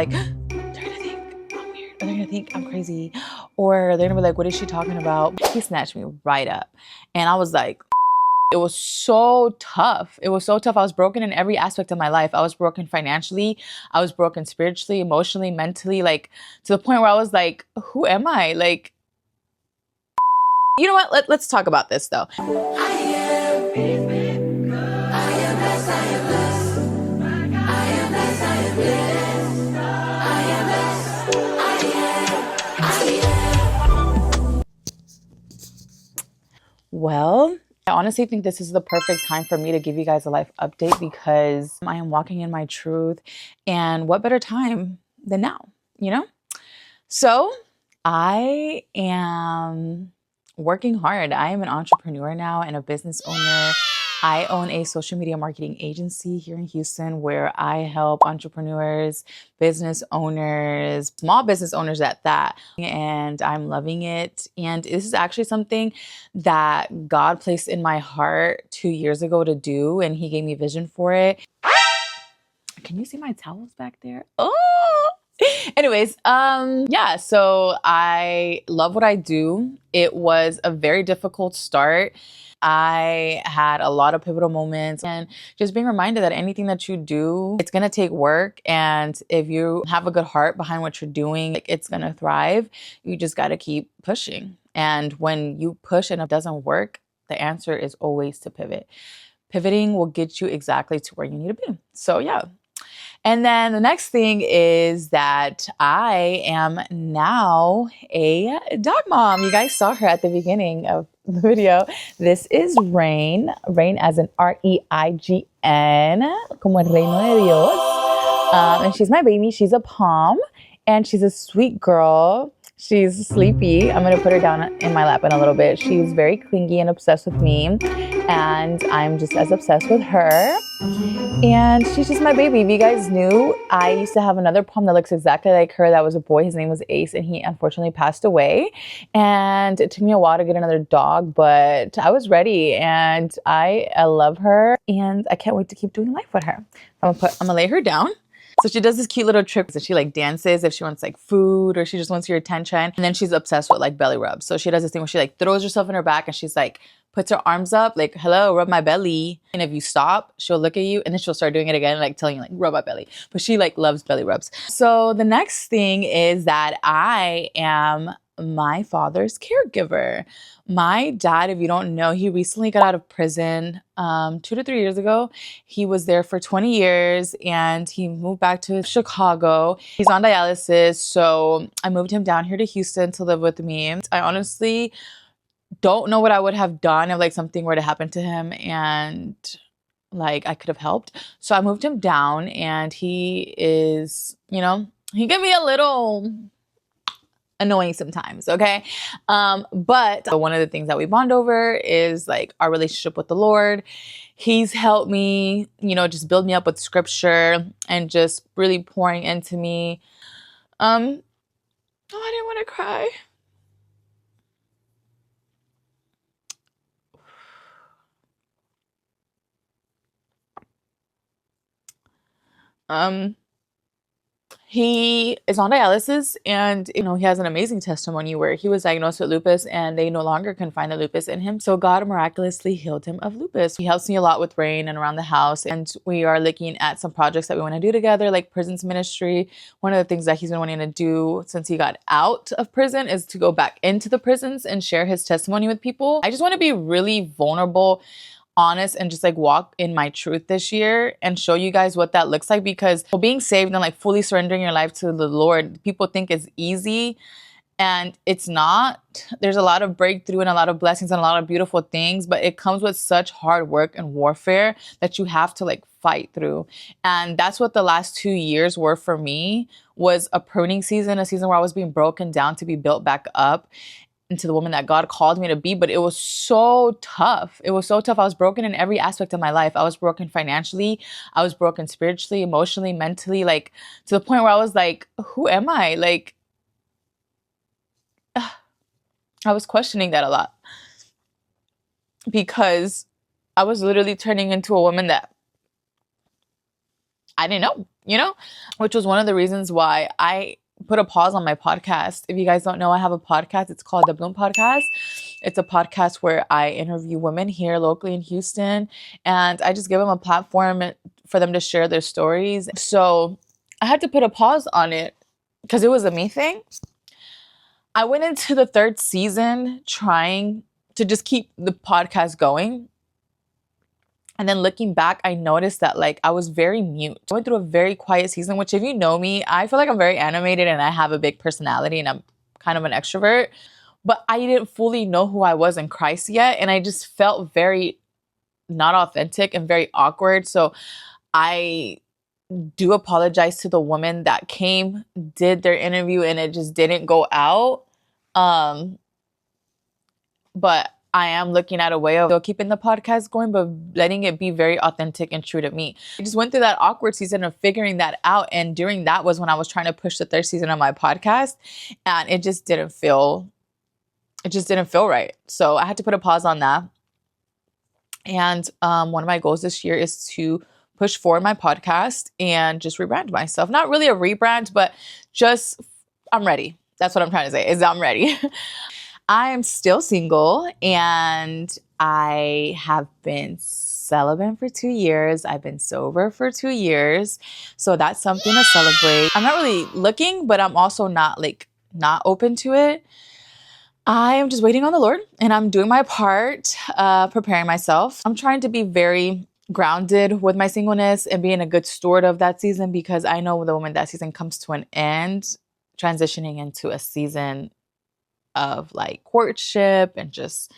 Like, they're gonna think I'm weird, or they're gonna think I'm crazy, or they're gonna be like, what is she talking about? He snatched me right up. And I was like, it was so tough. It was so tough. I was broken in every aspect of my life. I was broken financially. I was broken spiritually, emotionally, mentally, like to the point where I was like, who am I? Like, you know what? Let's talk about this though. Well, I honestly think this is the perfect time for me to give you guys a life update because I am walking in my truth. And what better time than now, you know? So I am working hard. I am an entrepreneur now and a business owner. I own a social media marketing agency here in Houston where I help entrepreneurs, business owners, small business owners at that. And I'm loving it. And this is actually something that God placed in my heart 2 years ago to do. And He gave me vision for it. Can you see my towels back there? Oh! Anyways, yeah, so I love what I do. It was a very difficult start. I had a lot of pivotal moments and just being reminded that anything that you do, it's going to take work. And if you have a good heart behind what you're doing, it's going to thrive. You just got to keep pushing. And when you push and it doesn't work, the answer is always to pivot. Pivoting will get you exactly to where you need to be. So yeah. And then the next thing is that I am now a dog mom. You guys saw her at the beginning of the video. This is Rain. Rain as in R-E-I-G-N, como el reino de Dios. And she's my baby. She's a pom and she's a sweet girl. She's sleepy. I'm going to put her down in my lap in a little bit. She's very clingy and obsessed with me. And I'm just as obsessed with her. And she's just my baby. If you guys knew, I used to have another pom that looks exactly like her. That was a boy. His name was Ace, and he unfortunately passed away. And it took me a while to get another dog, but I was ready, and I love her, and I can't wait to keep doing life with her. I'm gonna lay her down. So she does this cute little trick that she like dances if she wants like food or she just wants your attention. And then she's obsessed with like belly rubs. So she does this thing where she like throws herself in her back and she's like, puts her arms up like, hello, rub my belly. And if you stop, she'll look at you and then she'll start doing it again, like telling you like, rub my belly. But she like loves belly rubs. So the next thing is that I am my father's caregiver. My dad, if you don't know, he recently got out of prison 2 to 3 years ago. He was there for 20 years and he moved back to Chicago. He's on dialysis, so I moved him down here to Houston to live with me. I honestly don't know what I would have done if like something were to happen to him and like I could have helped. So I moved him down and he is, you know, he can be a little annoying sometimes, okay? But one of the things that we bond over is like our relationship with the Lord. He's helped me, you know, just build me up with scripture and just really pouring into me. Oh, I didn't want to cry. He is on dialysis and, you know, he has an amazing testimony where he was diagnosed with lupus and they no longer can find the lupus in him. So God miraculously healed him of lupus. He helps me a lot with Rain and around the house. And we are looking at some projects that we want to do together, like prisons ministry. One of the things that he's been wanting to do since he got out of prison is to go back into the prisons and share his testimony with people. I just want to be really vulnerable, honest, and just like walk in my truth this year and show you guys what that looks like, because being saved and like fully surrendering your life to the Lord, people think it's easy and it's not. There's a lot of breakthrough and a lot of blessings and a lot of beautiful things, but it comes with such hard work and warfare that you have to like fight through. And that's what the last 2 years were for me, was a pruning season, a season where I was being broken down to be built back up into the woman that God called me to be. But it was so tough. It was so tough. I was broken in every aspect of my life. I was broken financially. I was broken spiritually, emotionally, mentally, like to the point where I was like, who am I? Like, I was questioning that a lot because I was literally turning into a woman that I didn't know. you know? Which was one of the reasons why I put a pause on my podcast. If you guys don't know, I have a podcast. It's called The Bloom Podcast. It's a podcast where I interview women here locally in Houston, and I just give them a platform for them to share their stories. So I had to put a pause on it because it was a me thing. I went into the 3rd season trying to just keep the podcast going. And then looking back, I noticed that like I was very mute. I went through a very quiet season, which if you know me, I feel like I'm very animated and I have a big personality and I'm kind of an extrovert. But I didn't fully know who I was in Christ yet. And I just felt very not authentic and very awkward. So I do apologize to the woman that came, did their interview, and it just didn't go out. But I am looking at a way of still keeping the podcast going, but letting it be very authentic and true to me. I just went through that awkward season of figuring that out. And during that was when I was trying to push the 3rd season of my podcast, and it just didn't feel right. So I had to put a pause on that. And one of my goals this year is to push forward my podcast and just rebrand myself. Not really a rebrand, but just I'm ready. That's what I'm trying to say, is I'm ready. I am still single and I have been celibate for 2 years. I've been sober for 2 years. So that's something to celebrate. I'm not really looking, but I'm also not open to it. I am just waiting on the Lord and I'm doing my part, preparing myself. I'm trying to be very grounded with my singleness and being a good steward of that season, because I know the moment that season comes to an end, transitioning into a season of like courtship and just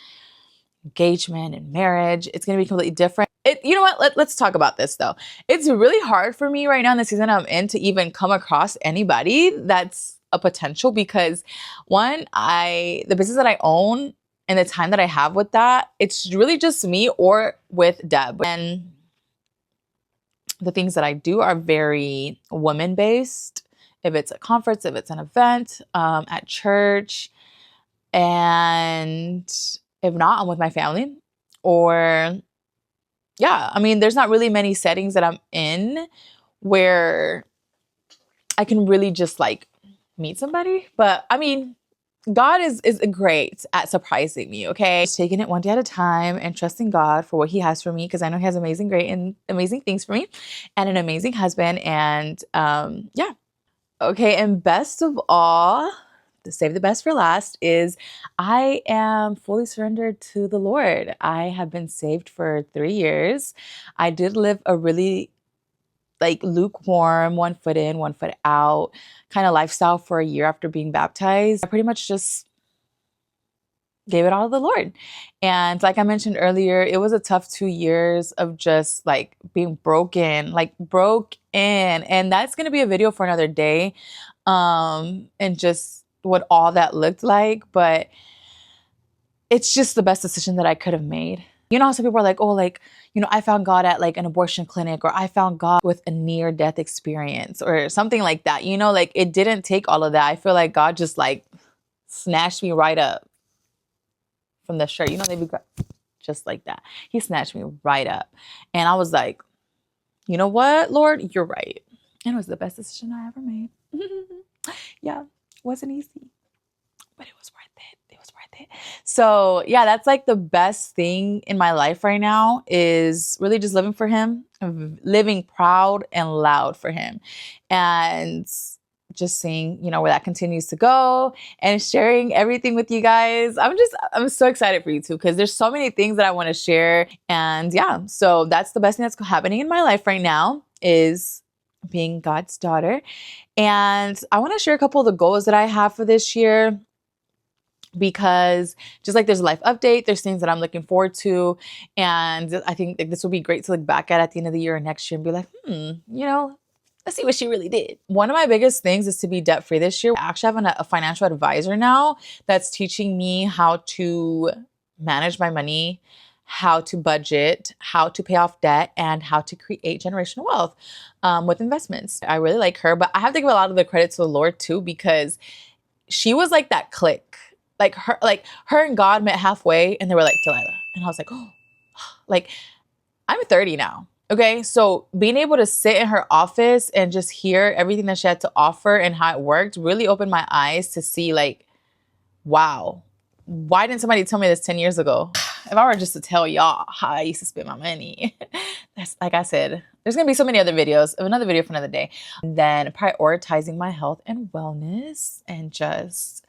engagement and marriage, it's going to be completely different. You know what? Let's talk about this though. It's really hard for me right now in the season I'm in to even come across anybody that's a potential, because one, the business that I own and the time that I have with that, it's really just me or with Deb. And the things that I do are very women-based. If it's a conference, if it's an event, at church, and if not, I'm with my family. Or yeah, I mean, there's not really many settings that I'm in where I can really just like meet somebody. But I mean, God is great at surprising me, okay? Just taking it one day at a time and trusting God for what he has for me, because I know he has amazing things for me and an amazing husband. And yeah. Okay, and best of all, to save the best for last, is I am fully surrendered to the Lord. I have been saved for 3 years. I did live a really like lukewarm, 1 foot in, 1 foot out kind of lifestyle for a year after being baptized. I pretty much just gave it all to the Lord. And like I mentioned earlier, it was a tough 2 years of just like being broken. And that's going to be a video for another day. And just what all that looked like. But it's just the best decision that I could have made. You know how some people are like, oh, like, you know, I found God at like an abortion clinic, or I found God with a near-death experience or something like that. You know, like it didn't take all of that. I feel like God just like snatched me right up from the shirt. You know, they be just like that. He snatched me right up. And I was like, you know what, Lord, you're right. And it was the best decision I ever made. Yeah, wasn't easy, but it was worth it. It was worth it. So yeah, that's like the best thing in my life right now, is really just living for him, living proud and loud for him, and just seeing, you know, where that continues to go and sharing everything with you guys. I'm so excited for you too, because there's so many things that I want to share. And yeah, so that's the best thing that's happening in my life right now, is being God's daughter. And I want to share a couple of the goals that I have for this year, because just like there's a life update, there's things that I'm looking forward to. And I think this will be great to look back at the end of the year or next year and be like, you know, let's see what she really did. One of my biggest things is to be debt free this year. I actually have a financial advisor now that's teaching me how to manage my money, how to budget, how to pay off debt, and how to create generational wealth with investments. I really like her, but I have to give a lot of the credit to the Lord too, because she was like that click. Like her and God met halfway and they were like, Delilah. And I was like, oh, like I'm 30 now. Okay, so being able to sit in her office and just hear everything that she had to offer and how it worked really opened my eyes to see, like, wow, why didn't somebody tell me this 10 years ago? If I were just to tell y'all how I used to spend my money, that's, like I said, there's gonna be so many other videos, another video for another day. And then prioritizing my health and wellness and just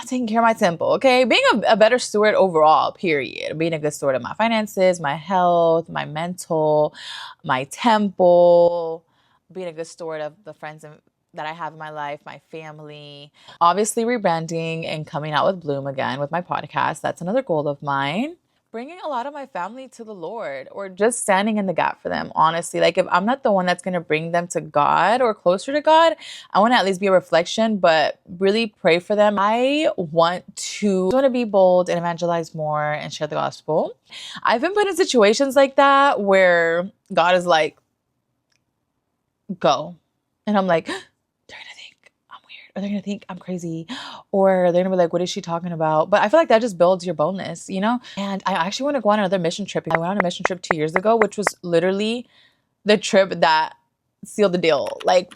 taking care of my temple, okay? Being a better steward overall, period. Being a good steward of my finances, my health, my mental, my temple. Being a good steward of the friends that I have in my life, my family. Obviously, rebranding and coming out with Bloom again with my podcast. That's another goal of mine. Bringing a lot of my family to the Lord, or just standing in the gap for them, honestly. Like, if I'm not the one that's going to bring them to God or closer to God, I want to at least be a reflection, but really pray for them. I want to be bold and evangelize more and share the gospel. I've been put in situations like that where God is like, go. And I'm like, they're gonna think I'm weird, or they're gonna think I'm crazy, or they're gonna be like, what is she talking about? But I feel like that just builds your boldness, you know? And I actually want to go on another mission trip. I went on a mission trip 2 years ago, which was literally the trip that sealed the deal. Like,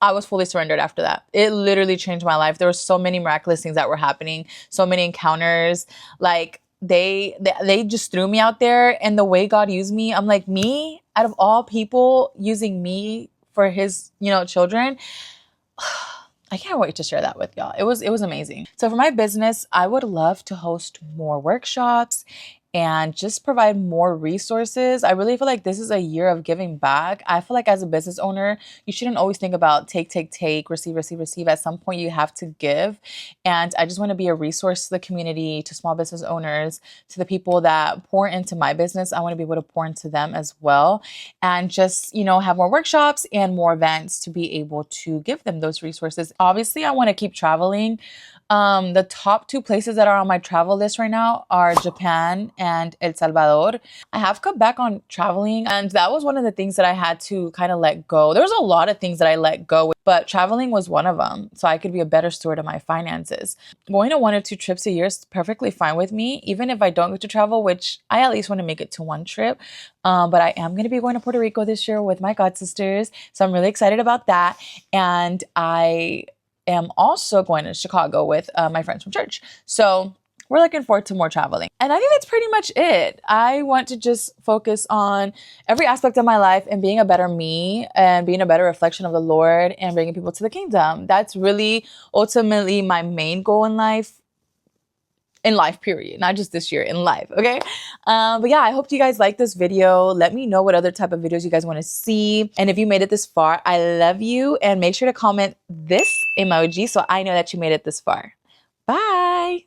I was fully surrendered after that. It literally changed my life. There were so many miraculous things that were happening, so many encounters. Like, they just threw me out there, and the way God used me, I'm like, me out of all people using me for his, children. I can't wait to share that with y'all. It was amazing. So for my business, I would love to host more workshops and just provide more resources. I really feel like this is a year of giving back. I feel like as a business owner, you shouldn't always think about take, receive, receive, receive. At some point, you have to give. And I just want to be a resource to the community, to small business owners, to the people that pour into my business. I want to be able to pour into them as well. And just, have more workshops and more events to be able to give them those resources. Obviously, I want to keep traveling. The top 2 places that are on my travel list right now are Japan and El Salvador. I have cut back on traveling, and that was one of the things that I had to kind of let go. There was a lot of things that I let go, but traveling was one of them, so I could be a better steward of my finances. Going to 1 or 2 trips a year is perfectly fine with me, even if I don't get to travel, which I at least want to make it to 1 trip. But I am going to be going to Puerto Rico this year with my god sisters, so I'm really excited about that. And I am also going to Chicago with my friends from church. So we're looking forward to more traveling. And I think that's pretty much it. I want to just focus on every aspect of my life and being a better me and being a better reflection of the Lord and bringing people to the kingdom. That's really ultimately my main goal in life. In life, period. Not just this year, in life, okay? But yeah, I hope you guys like this video. Let me know what other type of videos you guys want to see. And if you made it this far, I love you. And make sure to comment this emoji so I know that you made it this far. Bye!